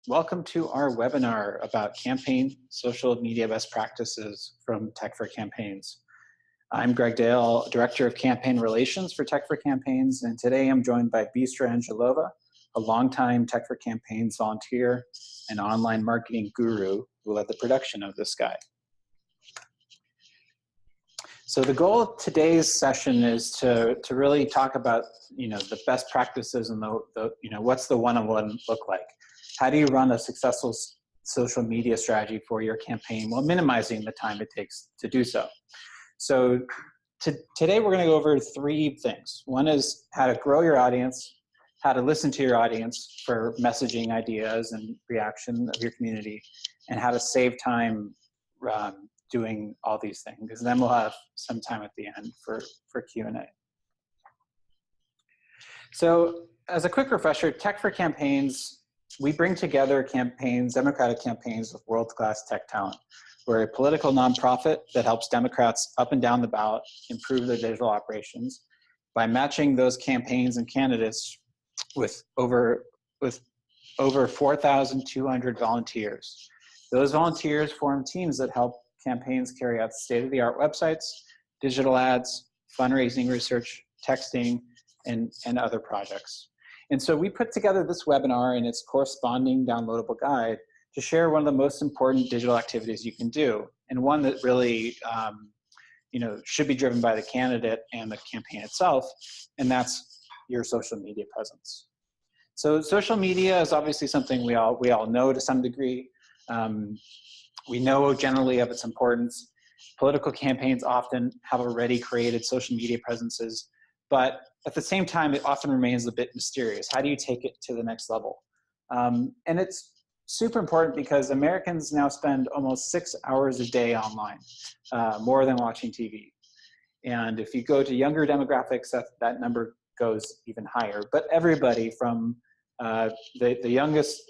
Welcome to our webinar about campaign social media best practices from Tech for Campaigns. I'm Greg Dale, Director of Campaign Relations for Tech for Campaigns, and today I'm joined by Bistra Angelova, a longtime Tech for Campaigns volunteer and online marketing guru who led the production of this guide. So the goal of today's session is to really talk about the best practices and what's the one-on-one look like. How do you run a successful social media strategy for your campaign while minimizing the time it takes to do so? So today we're going to go over three things. One is how to grow your audience, how to listen to your audience for messaging ideas and reaction of your community, and how to save time doing all these things, because then we'll have some time at the end for Q&A. So as a quick refresher, Tech for Campaigns, we bring together campaigns, democratic campaigns with world-class tech talent. We're a political nonprofit that helps Democrats up and down the ballot improve their digital operations by matching those campaigns and candidates with over 4,200 volunteers. Those volunteers form teams that help campaigns carry out state-of-the-art websites, digital ads, fundraising research, texting, and other projects. And so we put together this webinar and its corresponding downloadable guide to share one of the most important digital activities you can do, and one that really should be driven by the candidate and the campaign itself, and that's your social media presence. So social media is obviously something we all know to some degree. We know generally of its importance. Political campaigns often have already created social media presences, but at the same time, it often remains a bit mysterious. How do you take it to the next level? And it's super important because Americans now spend almost 6 hours a day online, more than watching TV. And if you go to younger demographics, that number goes even higher. But everybody from the youngest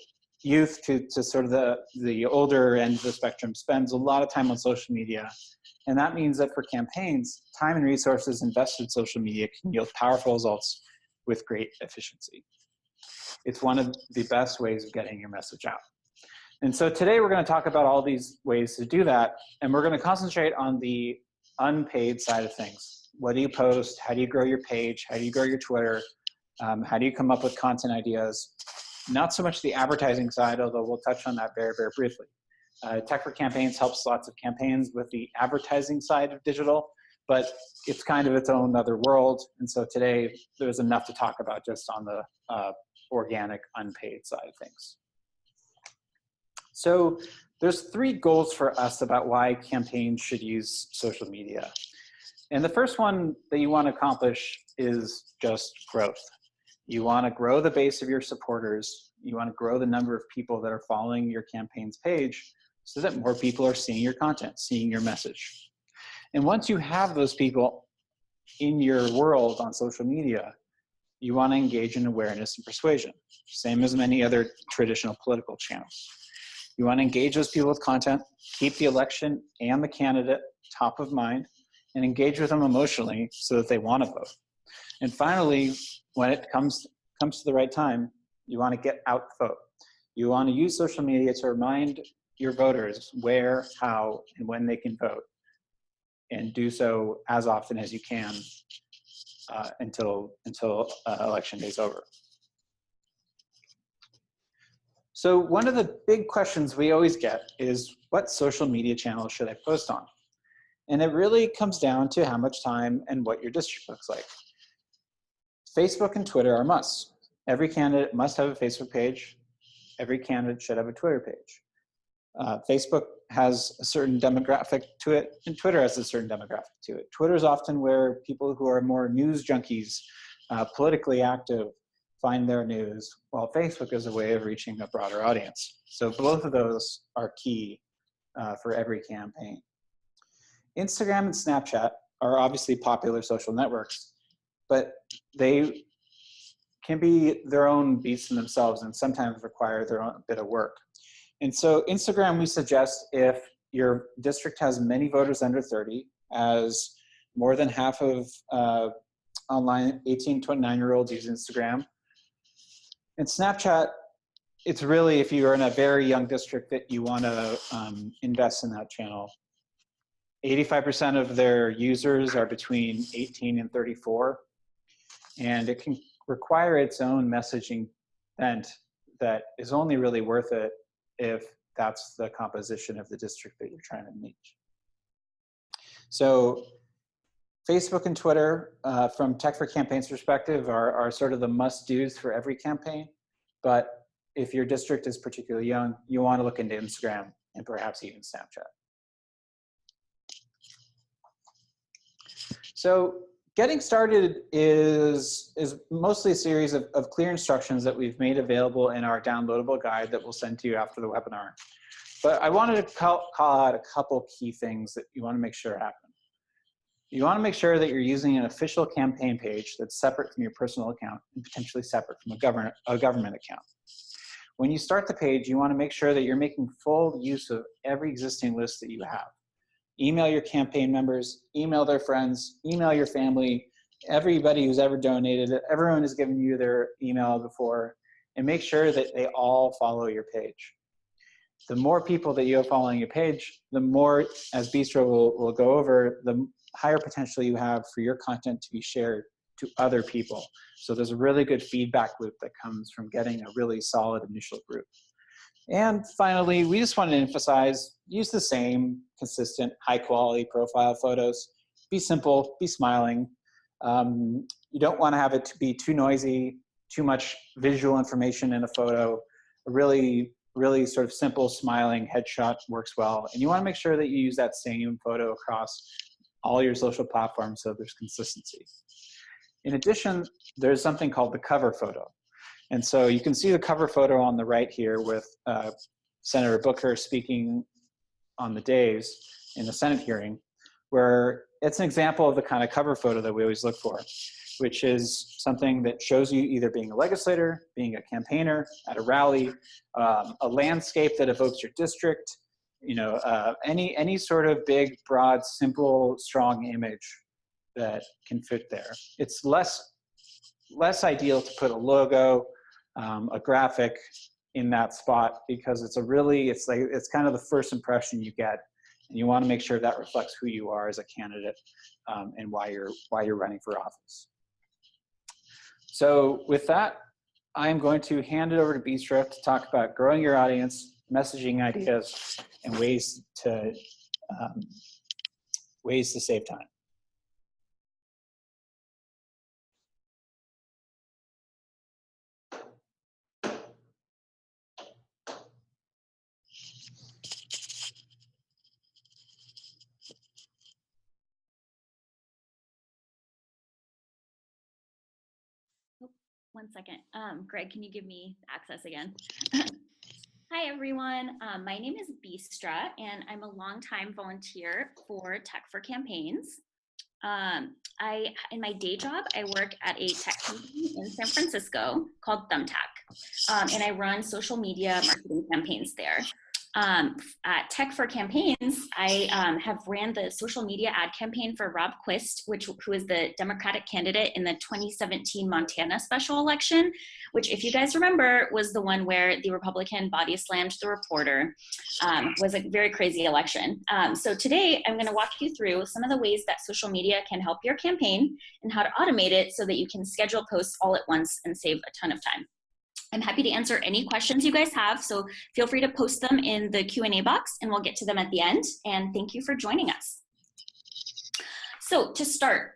youth to sort of the older end of the spectrum spends a lot of time on social media. And that means that for campaigns, time and resources invested in social media can yield powerful results with great efficiency. It's one of the best ways of getting your message out. And so today we're going to talk about all these ways to do that, and we're going to concentrate on the unpaid side of things. What do you post? How do you grow your page? How do you grow your Twitter? How do you come up with content ideas? Not so much the advertising side, although we'll touch on that very, very briefly. Tech for Campaigns helps lots of campaigns with the advertising side of digital, but it's kind of its own other world. And so today there's enough to talk about just on the organic, unpaid side of things. So there's three goals for us about why campaigns should use social media. And the first one that you want to accomplish is just growth. You want to grow the base of your supporters. You want to grow the number of people that are following your campaign's page so that more people are seeing your content, seeing your message. And once you have those people in your world on social media, you want to engage in awareness and persuasion, same as many other traditional political channels. You want to engage those people with content, keep the election and the candidate top of mind, and engage with them emotionally so that they want to vote. And finally, when it comes to the right time, you want to get out the vote. You want to use social media to remind your voters where, how, and when they can vote, and do so as often as you can until election day is over. So one of the big questions we always get is, what social media channels should I post on? And it really comes down to how much time and what your district looks like. Facebook and Twitter are musts. Every candidate must have a Facebook page. Every candidate should have a Twitter page. Facebook has a certain demographic to it, and Twitter has a certain demographic to it. Twitter is often where people who are more news junkies, politically active, find their news, while Facebook is a way of reaching a broader audience. So both of those are key for every campaign. Instagram and Snapchat are obviously popular social networks, but they can be their own beasts in themselves and sometimes require their own bit of work. And so Instagram, we suggest if your district has many voters under 30, as more than half of online 18 to 29-year-olds use Instagram. And Snapchat it's really, if you're in a very young district, that you want to invest in that channel. 85% of their users are between 18 and 34, and it can require its own messaging bent that is only really worth it if that's the composition of the district that you're trying to reach. So Facebook and Twitter, from Tech for Campaigns perspective, are sort of the must-dos for every campaign. But if your district is particularly young, you want to look into Instagram and perhaps even Snapchat. So getting started is mostly a series of clear instructions that we've made available in our downloadable guide that we'll send to you after the webinar. But I wanted to call out a couple key things that you want to make sure happen. You want to make sure that you're using an official campaign page that's separate from your personal account and potentially separate from a government account. When you start the page, you want to make sure that you're making full use of every existing list that you have. Email your campaign members, email their friends, email your family, everybody who's ever donated, everyone who's given you their email before, and make sure that they all follow your page. The more people that you have following your page, the more, as Bistro will go over, the higher potential you have for your content to be shared to other people. So there's a really good feedback loop that comes from getting a really solid initial group. And finally, we just want to emphasize, use the same consistent high quality profile photos. Be simple, be smiling. You don't want to have it to be too noisy, too much visual information in a photo. A really sort of simple smiling headshot works well. And you want to make sure that you use that same photo across all your social platforms so there's consistency. In addition, there's something called the cover photo. And so you can see the cover photo on the right here with Senator Booker speaking on the days in the Senate hearing, where it's an example of the kind of cover photo that we always look for, which is something that shows you either being a legislator, being a campaigner at a rally, a landscape that evokes your district, you know, any sort of big, broad, simple, strong image that can fit there. It's less ideal to put a logo, a graphic in that spot, because it's kind of the first impression you get, and you want to make sure that reflects who you are as a candidate and why you're running for office. So with that, I'm going to hand it over to Bistro to talk about growing your audience, messaging ideas, and ways to save time. One second. Greg, can you give me access again? Hi, everyone. My name is Bistra, and I'm a longtime volunteer for Tech for Campaigns. In my day job, I work at a tech company in San Francisco called Thumbtack, and I run social media marketing campaigns there. At Tech for Campaigns, I have ran the social media ad campaign for Rob Quist, who is the Democratic candidate in the 2017 Montana special election, which, if you guys remember, was the one where the Republican body slammed the reporter. Was a very crazy election. So today, I'm going to walk you through some of the ways that social media can help your campaign and how to automate it so that you can schedule posts all at once and save a ton of time. I'm happy to answer any questions you guys have, so feel free to post them in the Q&A box and we'll get to them at the end. And thank you for joining us. So to start,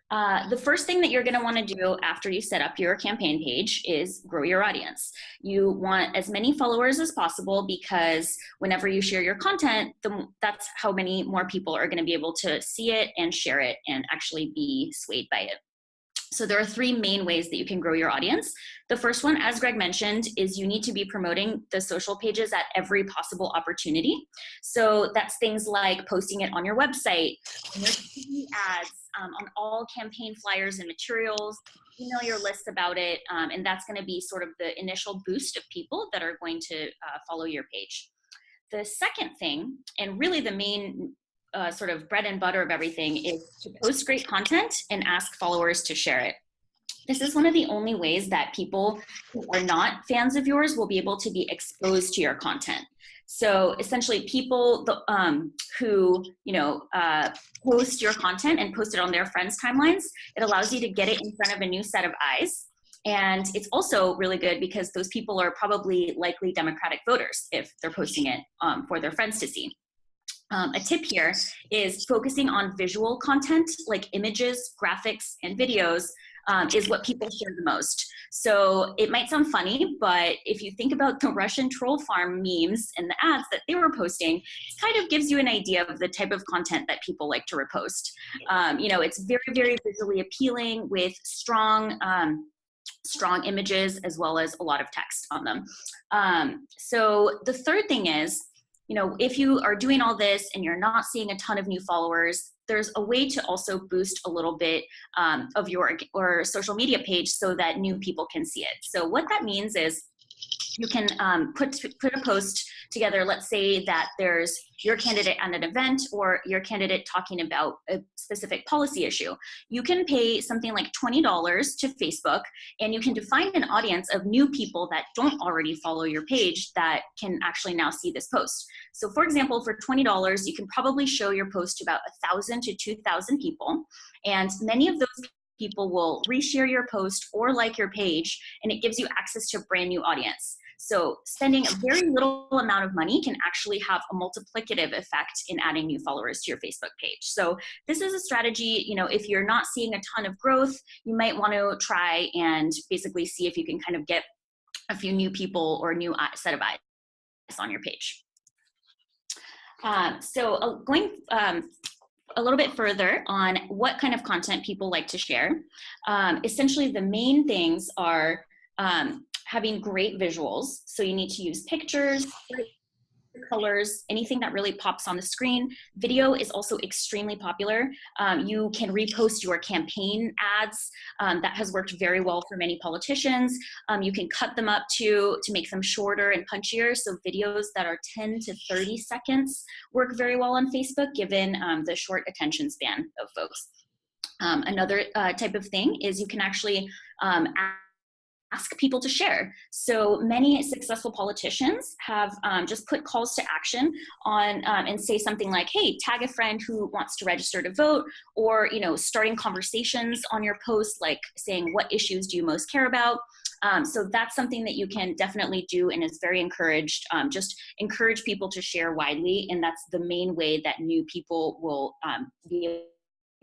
the first thing that you're going to want to do after you set up your campaign page is grow your audience. You want as many followers as possible, because whenever you share your content, that's how many more people are going to be able to see it and share it and actually be swayed by it. So there are three main ways that you can grow your audience. The first one, as Greg mentioned, is you need to be promoting the social pages at every possible opportunity. So that's things like posting it on your website, on your TV ads, on all campaign flyers and materials, email your list about it, and that's going to be sort of the initial boost of people that are going to follow your page. The second thing, and really the main sort of bread and butter of everything, is to post great content and ask followers to share it. This is one of the only ways that people who are not fans of yours will be able to be exposed to your content. So essentially people who, post your content and post it on their friends' timelines, it allows you to get it in front of a new set of eyes. And it's also really good because those people are probably likely Democratic voters if they're posting it for their friends to see. A tip here is focusing on visual content like images, graphics, and videos is what people share the most. So it might sound funny, but if you think about the Russian troll farm memes and the ads that they were posting, it kind of gives you an idea of the type of content that people like to repost. It's very, very visually appealing with strong images as well as a lot of text on them. So the third thing is, if you are doing all this and you're not seeing a ton of new followers, there's a way to also boost a little bit of your social media page so that new people can see it. So what that means is you can put a post together. Let's say that there's your candidate at an event or your candidate talking about a specific policy issue. You can pay something like $20 to Facebook, and you can define an audience of new people that don't already follow your page that can actually now see this post. So for example, for $20, you can probably show your post to about 1,000 to 2,000 people, and many of those people will reshare your post or like your page, and it gives you access to a brand new audience. So spending a very little amount of money can actually have a multiplicative effect in adding new followers to your Facebook page. So this is a strategy, if you're not seeing a ton of growth, you might want to try and basically see if you can kind of get a few new people or a new set of eyes on your page. Going a little bit further on what kind of content people like to share. Essentially, the main things are having great visuals. So you need to use pictures, colors, anything that really pops on the screen. Video is also extremely popular. You can repost your campaign ads. That has worked very well for many politicians. You can cut them up to make them shorter and punchier. So videos that are 10 to 30 seconds work very well on Facebook, given the short attention span of folks. Another type of thing is you can actually ask people to share. So many successful politicians have just put calls to action on and say something like, hey, tag a friend who wants to register to vote, or starting conversations on your post, like saying, what issues do you most care about? So that's something that you can definitely do and is very encouraged. Just encourage people to share widely, and that's the main way that new people will be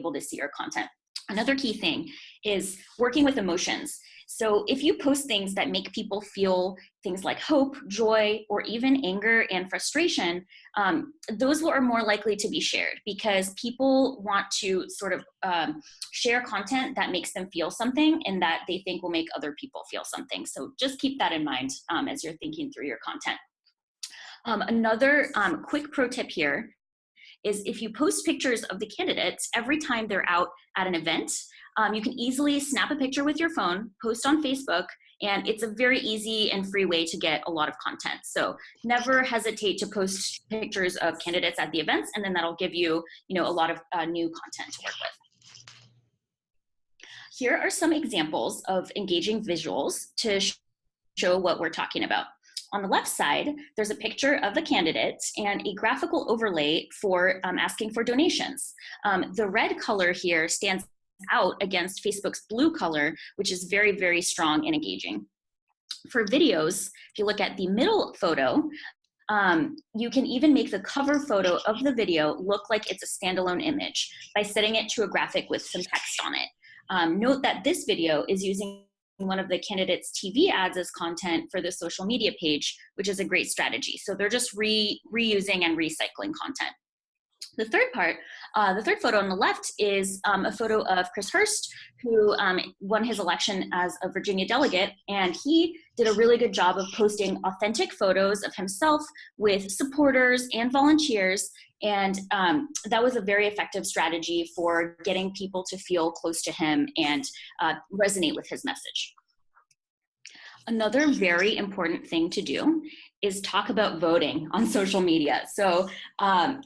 able to see your content. Another key thing is working with emotions. So if you post things that make people feel things like hope, joy, or even anger and frustration, those are more likely to be shared because people want to sort of share content that makes them feel something and that they think will make other people feel something. So just keep that in mind as you're thinking through your content. Another quick pro tip here is if you post pictures of the candidates every time they're out at an event, you can easily snap a picture with your phone, post on Facebook, and it's a very easy and free way to get a lot of content. So never hesitate to post pictures of candidates at the events, and then that'll give you, a lot of new content to work with. Here are some examples of engaging visuals to show what we're talking about. On the left side, there's a picture of the candidate and a graphical overlay for asking for donations. The red color here stands out against Facebook's blue color, which is very, very strong and engaging. For videos, if you look at the middle photo, you can even make the cover photo of the video look like it's a standalone image by setting it to a graphic with some text on it. Note that this video is using one of the candidates' TV ads as content for the social media page, which is a great strategy. So they're just reusing and recycling content. The third photo on the left is a photo of Chris Hurst, who won his election as a Virginia delegate, and he did a really good job of posting authentic photos of himself with supporters and volunteers, and that was a very effective strategy for getting people to feel close to him and resonate with his message. Another very important thing to do is talk about voting on social media. So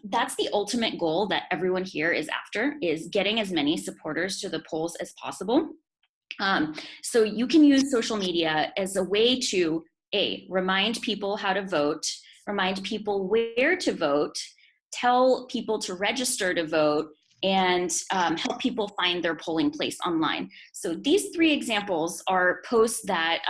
that's the ultimate goal that everyone here is after, is getting as many supporters to the polls as possible. So you can use social media as a way to, remind people how to vote, remind people where to vote, tell people to register to vote, and help people find their polling place online. So these 3 examples are posts that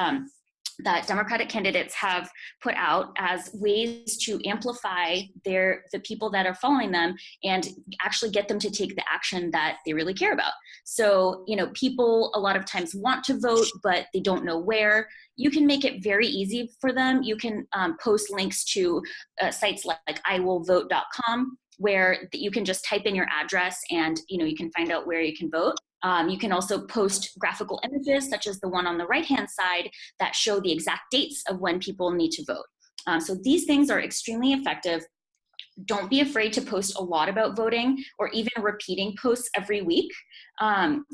that Democratic candidates have put out as ways to amplify the people that are following them and actually get them to take the action that they really care about. So, people a lot of times want to vote, but they don't know where. You can make it very easy for them. You can post links to sites like iwillvote.com, where you can just type in your address and you can find out where you can vote. You can also post graphical images, such as the one on the right-hand side, that show the exact dates of when people need to vote. So these things are extremely effective. Don't be afraid to post a lot about voting or even repeating posts every week.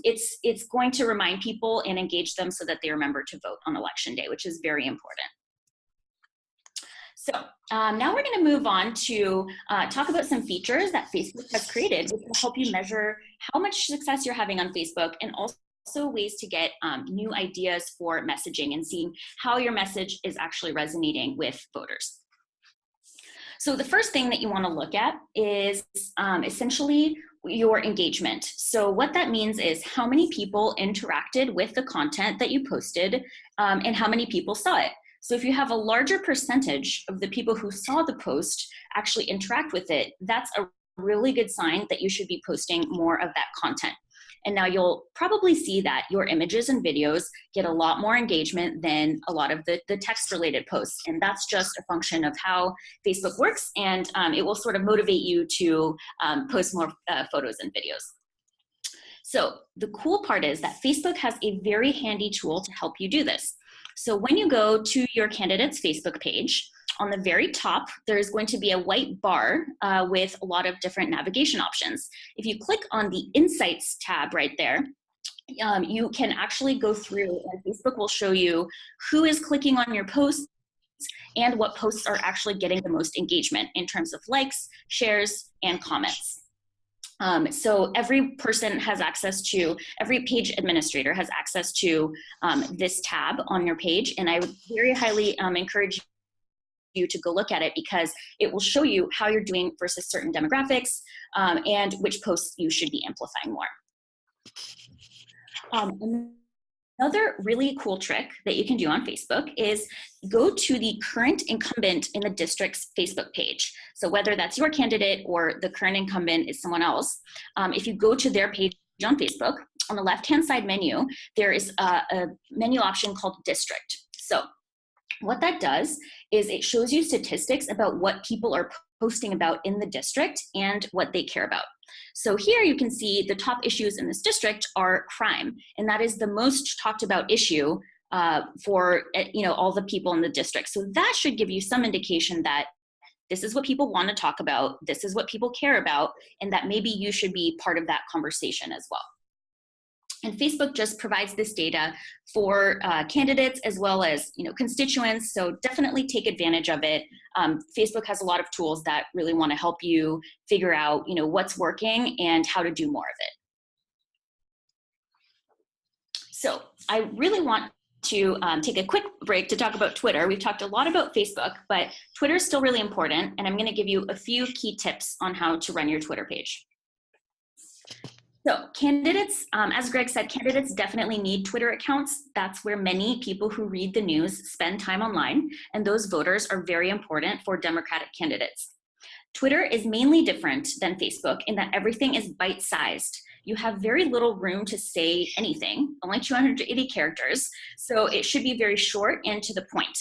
It's going to remind people and engage them so that they remember to vote on Election Day, which is very important. So now we're going to move on to talk about some features that Facebook has created, which will help you measure how much success you're having on Facebook, and also ways to get new ideas for messaging and seeing how your message is actually resonating with voters. So the first thing that you want to look at is essentially your engagement. So what that means is how many people interacted with the content that you posted and how many people saw it. So if you have a larger percentage of the people who saw the post actually interact with it, that's a really good sign that you should be posting more of that content. And now you'll probably see that your images and videos get a lot more engagement than a lot of the text-related posts. And that's just a function of how Facebook works, and it will sort of motivate you to post more photos and videos. So the cool part is that Facebook has a very handy tool to help you do this. So when you go to your candidate's Facebook page, on the very top, there's going to be a white bar with a lot of different navigation options. If you click on the Insights tab right there, you can actually go through, and Facebook will show you who is clicking on your posts and what posts are actually getting the most engagement in terms of likes, shares, and comments. So every person has access to, every page administrator has access to this tab on your page, and I would very highly encourage you to go look at it, because it will show you how you're doing versus certain demographics and which posts you should be amplifying more. Another really cool trick that you can do on Facebook is go to the current incumbent in the district's Facebook page. So whether that's your candidate or the current incumbent is someone else, if you go to their page on Facebook, on the left-hand side menu, there is a menu option called District. So what that does is it shows you statistics about what people are posting about in the district and what they care about. So here you can see the top issues in this district are crime, and that is the most talked about issue for all the people in the district. So that should give you some indication that this is what people want to talk about, this is what people care about, and that maybe you should be part of that conversation as well. And Facebook just provides this data for candidates as well as constituents, so definitely take advantage of it. Facebook has a lot of tools that really want to help you figure out what's working and how to do more of it. So I really want to take a quick break to talk about Twitter. We've talked a lot about Facebook, but Twitter is still really important, and I'm going to give you a few key tips on how to run your Twitter page. So candidates, as Greg said, candidates definitely need Twitter accounts. That's where many people who read the news spend time online, and those voters are very important for Democratic candidates. Twitter is mainly different than Facebook in that everything is bite-sized. You have very little room to say anything, only 280 characters, so it should be very short and to the point.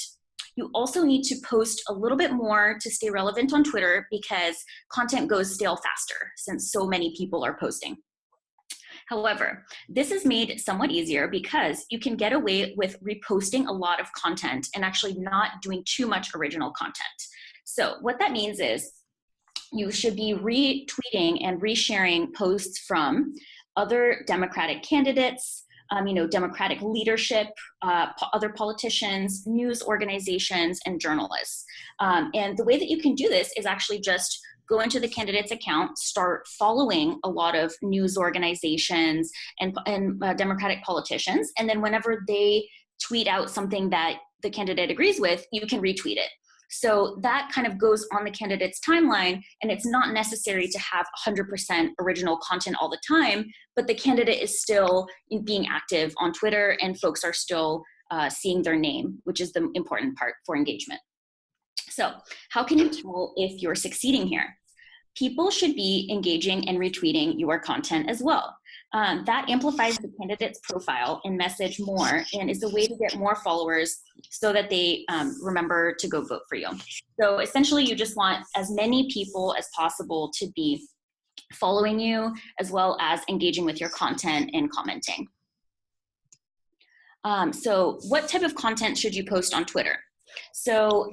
You also need to post a little bit more to stay relevant on Twitter, because content goes stale faster since so many people are posting. However, this is made somewhat easier because you can get away with reposting a lot of content and actually not doing too much original content. So what that means is you should be retweeting and resharing posts from other Democratic candidates, Democratic leadership, other politicians, news organizations, and journalists. And the way that you can do this is actually just go into the candidate's account, start following a lot of news organizations and Democratic politicians. And then whenever they tweet out something that the candidate agrees with, you can retweet it. So that kind of goes on the candidate's timeline, and it's not necessary to have 100% original content all the time, but the candidate is still being active on Twitter, and folks are still seeing their name, which is the important part for engagement. So how can you tell if you're succeeding here? People should be engaging and retweeting your content as well. That amplifies the candidate's profile and message more, and is a way to get more followers so that they remember to go vote for you. So essentially, you just want as many people as possible to be following you, as well as engaging with your content and commenting. So what type of content should you post on Twitter? So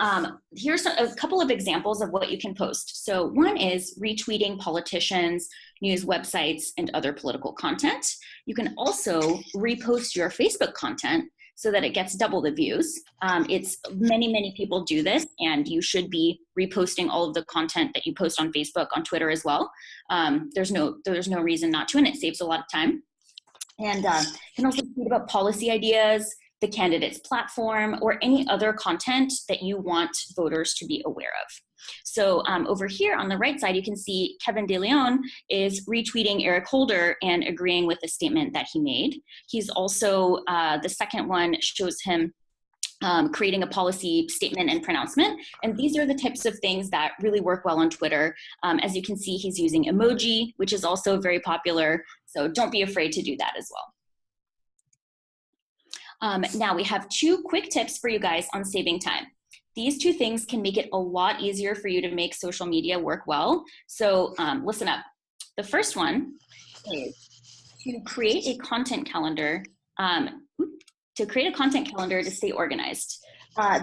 here's a couple of examples of what you can post. So one is retweeting politicians, news websites, and other political content. You can also repost your Facebook content so that it gets double the views. It's many people do this, and you should be reposting all of the content that you post on Facebook, on Twitter as well. There's no reason not to, and it saves a lot of time. And you can also tweet about policy ideas, the candidate's platform, or any other content that you want voters to be aware of. So over here on the right side, you can see Kevin De Leon is retweeting Eric Holder and agreeing with the statement that he made. He's also, the second one shows him creating a policy statement and pronouncement. And these are the types of things that really work well on Twitter. As you can see, he's using emoji, which is also very popular. So don't be afraid to do that as well. Now we have 2 quick tips for you guys on saving time. These 2 things can make it a lot easier for you to make social media work well. So listen up. The first one is to create a content calendar, to stay organized.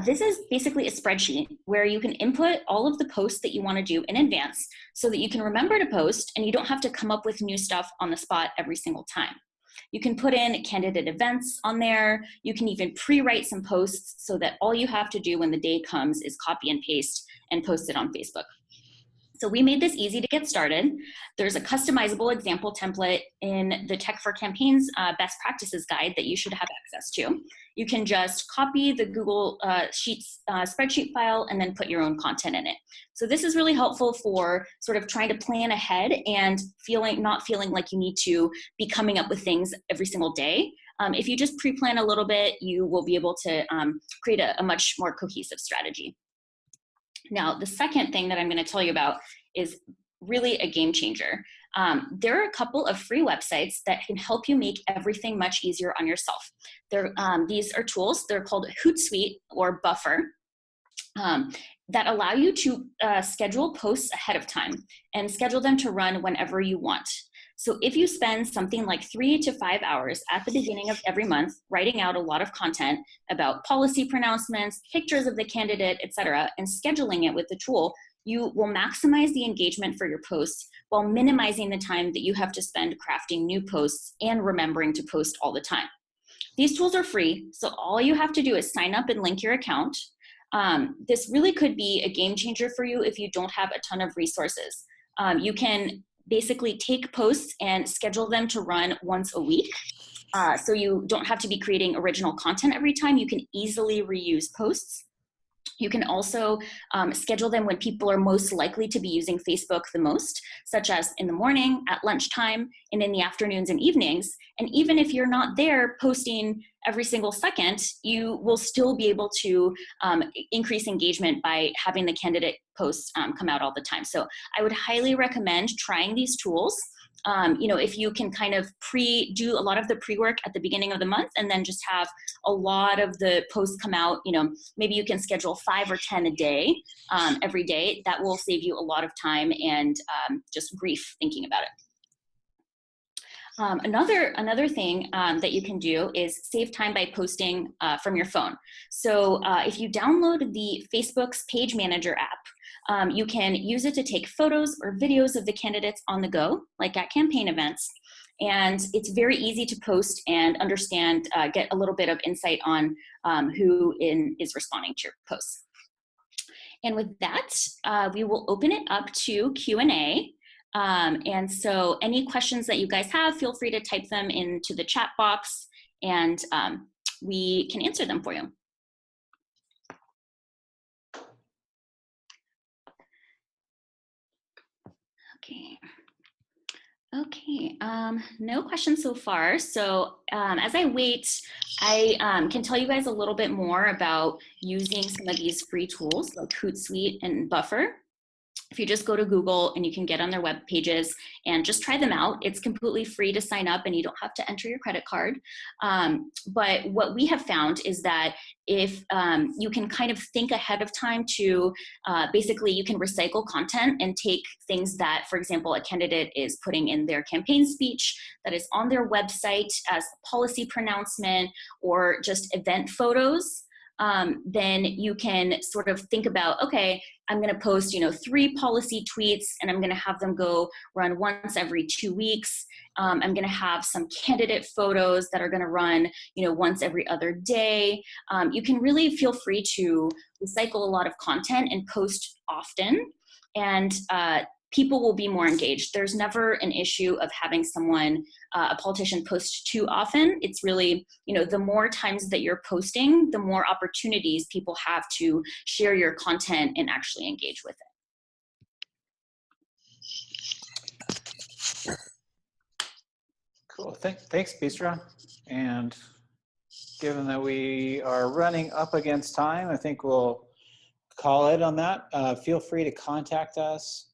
This is basically a spreadsheet where you can input all of the posts that you want to do in advance so that you can remember to post and you don't have to come up with new stuff on the spot every single time. You can put in candidate events on there. You can even pre-write some posts so that all you have to do when the day comes is copy and paste and post it on Facebook. So we made this easy to get started. There's a customizable example template in the Tech for Campaigns best practices guide that you should have access to. You can just copy the Google Sheets spreadsheet file and then put your own content in it. So this is really helpful for sort of trying to plan ahead and not feeling like you need to be coming up with things every single day. If you just pre-plan a little bit, you will be able to create a much more cohesive strategy. Now, the second thing that I'm going to tell you about is really a game changer. There are a couple of free websites that can help you make everything much easier on yourself. These are tools. They're called Hootsuite or Buffer that allow you to schedule posts ahead of time and schedule them to run whenever you want. So if you spend something like 3 to 5 hours at the beginning of every month writing out a lot of content about policy pronouncements, pictures of the candidate, etc., and scheduling it with the tool, you will maximize the engagement for your posts while minimizing the time that you have to spend crafting new posts and remembering to post all the time. These tools are free, so all you have to do is sign up and link your account. This really could be a game changer for you if you don't have a ton of resources. You can basically take posts and schedule them to run once a week. So you don't have to be creating original content every time. You can easily reuse posts. You can also schedule them when people are most likely to be using Facebook the most, such as in the morning, at lunchtime, and in the afternoons and evenings. And even if you're not there posting every single second, you will still be able to increase engagement by having the candidate posts come out all the time. So I would highly recommend trying these tools. If you can kind of do a lot of the pre-work at the beginning of the month and then just have a lot of the posts come out, maybe you can schedule 5 or 10 a day, every day. That will save you a lot of time and just grief thinking about it. Another thing that you can do is save time by posting from your phone. So if you download the Facebook's Page Manager app, you can use it to take photos or videos of the candidates on the go, like at campaign events. And it's very easy to post and understand, get a little bit of insight on who is responding to your posts. And with that, we will open it up to Q&A. And so any questions that you guys have, feel free to type them into the chat box, and we can answer them for you. Okay. Okay, no questions so far. So as I wait, I can tell you guys a little bit more about using some of these free tools like Hootsuite and Buffer. If you just go to Google and you can get on their web pages and just try them out. It's completely free to sign up and you don't have to enter your credit card. But what we have found is that if you can kind of think ahead of time to basically you can recycle content and take things that, for example, a candidate is putting in their campaign speech that is on their website as a policy pronouncement or just event photos. Then you can sort of think about, okay, I'm going to post, 3 policy tweets and I'm going to have them go run once every 2 weeks. I'm going to have some candidate photos that are going to run, once every other day. You can really feel free to recycle a lot of content and post often. And people will be more engaged. There's never an issue of having someone, a politician, post too often. It's really, the more times that you're posting, the more opportunities people have to share your content and actually engage with it. Cool. Thanks, Bistra. And given that we are running up against time, I think we'll call it on that. Feel free to contact us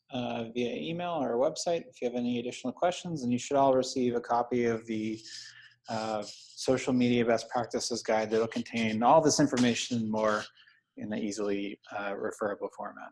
via email or our website if you have any additional questions, and you should all receive a copy of the social media best practices guide that will contain all this information and more in an easily referable format.